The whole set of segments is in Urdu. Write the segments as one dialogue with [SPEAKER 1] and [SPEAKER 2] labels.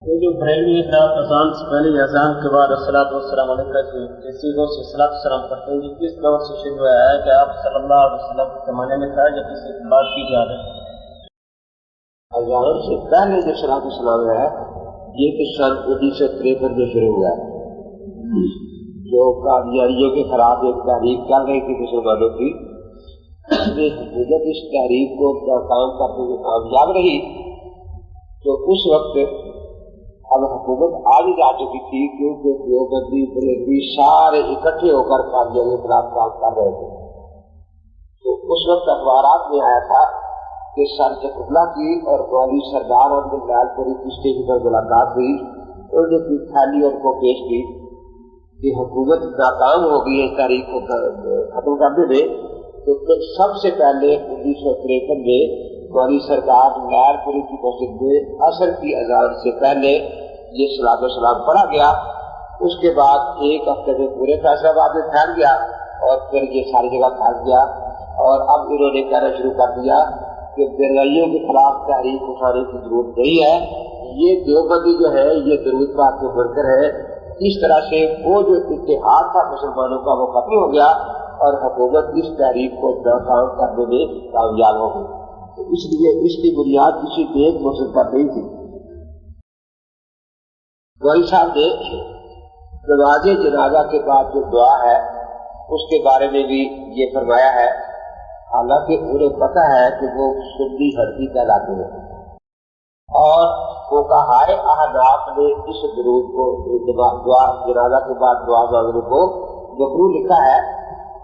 [SPEAKER 1] یہ جو بریلوی حضرات اذان سے پہلے اذان کے بعد الصلاۃ والسلام علیکم کے سیغوں سے صلاۃ والسلام پڑھتے ہیں، یہ کس دور سے شروع ہوا ہے؟ کہ آپ صلی اللہ علیہ وسلم کے زمانے میں تھا یا کسی کی بات کی جا رہی ہے؟
[SPEAKER 2] اذان سے پہلے جو صلاۃ والسلام ہے یہ تو سن 1953 میں شروع ہوا ہے، جو قادیانیوں کے خلاف ایک تحریک چل رہی تھی مسلمانوں کی، جب اس تحریک کو کام کرتے ہوئے کامیاب رہی تو اس وقت اب حکومت آگے جا چکی تھی، کیونکہ دیوبندی بریلوی سارے اکٹھے ہو کر قادیانیوں کے خلاف کام کر رہے تھے۔ تو اس وقت اخبارات میں آیا تھا کہ سر جفراللہ کی اور مولوی سردار احمد لال پوری کی اسٹیج پر ملاقات ہوئی، انہوں نے اپنی تھیلی ان کو پیش کی کہ حکومت ناکام ہو گئی ہے اس تاریخ کو ختم کرنے میں، تو پھر سب سے پہلے 1953 میں مولوی سردار لال پوری کی مسجد میں عصر کی اذان سے پہلے یہ صلاۃ والسلام پڑھا گیا۔ اس کے بعد ایک ہفتے میں پورے فیصلہ آباد میں پھیل گیا اور پھر یہ ساری جگہ پھیل گیا، اور اب انہوں نے کہنا شروع کر دیا کہ بیروئیوں کے خلاف تحریک اٹھانے کی ضرورت نہیں ہے، یہ دیوبندی جو ہے یہ درود پاک کے ورکر ہے۔ اس طرح سے وہ جو اتحاد تھا مسلمانوں کا وہ ختم ہو گیا اور حکومت اس تحریک کو ناکام کرنے میں کامیاب ہو گئی۔ اس لیے اس کی بنیاد کسی ایک مقصد پر نہیں تھی۔ مولوی صاحب نے نماز جنازہ کے بعد جو دعا ہے اس کے بارے میں بھی یہ فرمایا ہے، حالانکہ انہیں پتہ ہے کہ وہ سنی حنفی کہلاتے ہیں، اور فقہائے احناف نے اس درود کو دعا جنازہ کے بعد دعا مانگنے کو مکروہ لکھا ہے۔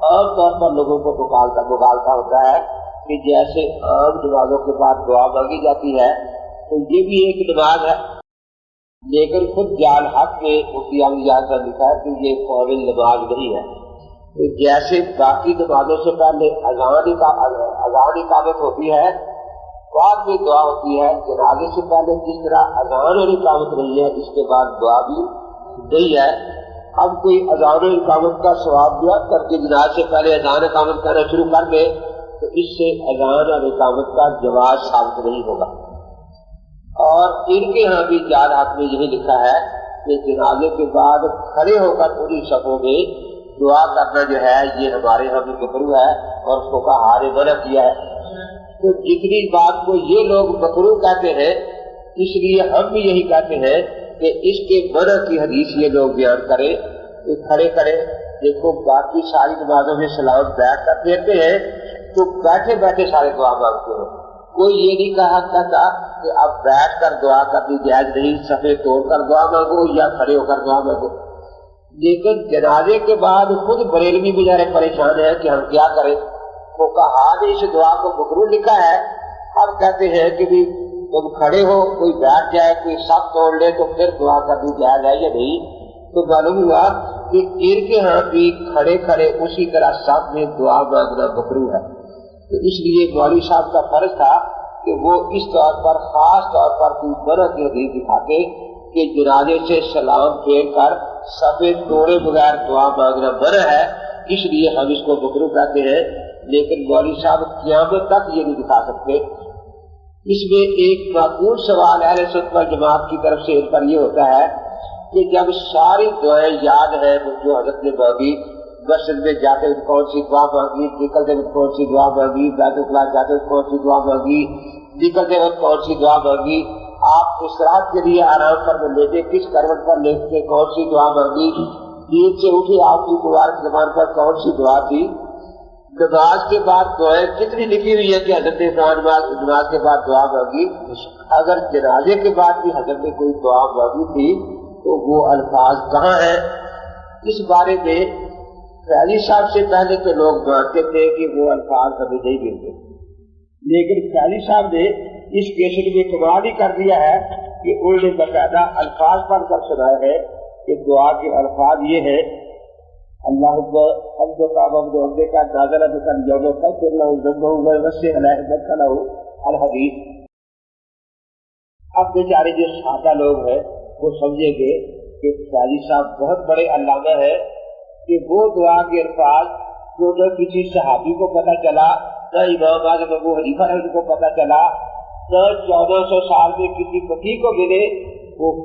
[SPEAKER 2] عام طور پر لوگوں کو مغالطہ ہوتا ہے کہ جیسے عام نمازوں کے بعد دعا مانگی جاتی ہے تو یہ بھی ایک نماز ہے، لیکن خود جال حق میں مفتی احمد یاسر نے لکھا ہے کہ یہ فاضل نماز نہیں ہے۔ تو جیسے باقی نمازوں سے پہلے اذان اقامت ہوتی ہے، بعد میں دعا ہوتی ہے، جنازے سے پہلے جس طرح اذان اور اقامت نہیں ہے اس کے بعد دعا بھی نہیں ہے۔ اب کوئی اذان و اقامت کا ثواب دیا کر کے جنازے سے پہلے اذان اقامت کرنا شروع کر دے تو اس سے اذان اور اقامت کا جواز ثابت نہیں ہوگا۔ اور ان کے ہاں بھی جال حق میں یہی لکھا ہے کہ جنازے کے بعد کھڑے ہو کر انہی صفوں میں دعا کرنا جو ہے یہ ہمارے ہاں بھی مکروہ ہے اور اس کو کہا نے منع کیا ہے۔ تو جتنی بات کو یہ لوگ مکروہ کہتے ہیں، اس لیے ہم بھی یہی کہتے ہیں کہ اس کے منع کی حدیث یہ لوگ بیان کریں کہ کھڑے کریں۔ دیکھو باقی ساری نمازوں میں سلام بیٹھ کر پھیرتے ہیں تو بیٹھے بیٹھے سارے دعا مانگتے ہیں، کوئی یہ نہیں کہا کہتا کہ اب بیٹھ کر دعا کرنی جائز نہیں، صفے توڑ کر دعا مانگو یا کھڑے ہو کر دعا مانگو۔ لیکن جنازے کے بعد خود بریلوی بیچارے پریشان ہیں کہ ہم کیا کریں، وہ کہا نے اس دعا کو مکروہ لکھا ہے، اب کہتے ہیں کہ بھی تم کھڑے ہو، کوئی بیٹھ جائے، کوئی سب توڑ لے تو پھر دعا کرنی جائز ہے یا نہیں۔ تو معلوم ہوا کہ ان کے ہاں بھی کھڑے کھڑے اسی طرح سب میں دعا مانگنا مکروہ ہے۔ تو اس لیے مولوی صاحب کا فرض تھا کہ وہ اس طور پر خاص طور پر کوئی منع کی حدیث دکھاتے کہ جنازے سے سلام پھیر کر صفے توڑے بغیر دعا مانگنا منع ہے، اس لیے ہم اس کو مکروہ کہتے ہیں۔ لیکن مولوی صاحب قیامت تک یہ نہیں دکھا سکتے۔ اس میں ایک معقول سوال اہل سنت والجماعت کی طرف سے ان پر یہ ہوتا ہے کہ جب ساری دعائیں یاد ہیں جو حضرت نے مانگی، مسجد میں جاتے ہوئے کون سی دعا مانگی، نکلتے ہوئے کون سی دعا مانگی، بیت الخلا جاتے ہوئے کون سی دعا مانگی، نکلتے ہوئے کون سی دعا مانگی، آپ استراحت کے لیے آرام پر لیٹے کس کروٹ پر لیٹ کے کون سی دعا مانگی، نیند سے اٹھے آپ کی مبارک زبان پر کون سی دعا تھی، نماز کے بعد دعائیں کتنی لکھی ہوئی ہے کہ حضرت عمران نماز کے بعد دعا مانگی۔ اگر جنازے کے بعد بھی حضرت نے کوئی دعا مانگی تھی تو وہ الفاظ کہاں ہیں؟ اس بارے میں فیضی صاحب سے پہلے تو لوگ مانتے تھے کہ وہ الفاظ ہمیں نہیں ملتے، لیکن فیضی صاحب نے اس کیسٹ میں کمال ہی کر دیا ہے کہ انہوں نے باقاعدہ الفاظ پڑھ کر سنائے ہیں کہ دعا کے الفاظ یہ ہیں: اللہم حمد کا ممد عمدے کا نازلہ بکن یوم فکر لہو ذنبہ وسع علیہ مدخ لہو الحدیث۔ اب بیچارے جو سادہ لوگ ہیں وہ سمجھیں گے کہ فیضی صاحب بہت بڑے علامہ ہیں کہ وہ دعا کے الفاظ جو نہ کسی صحابی کو پتہ چلا، نہ امام اعظم ابو حنیفہ کو پتہ چلا، نہ 1400 سال میں کسی فقیہ کو ملے، وہ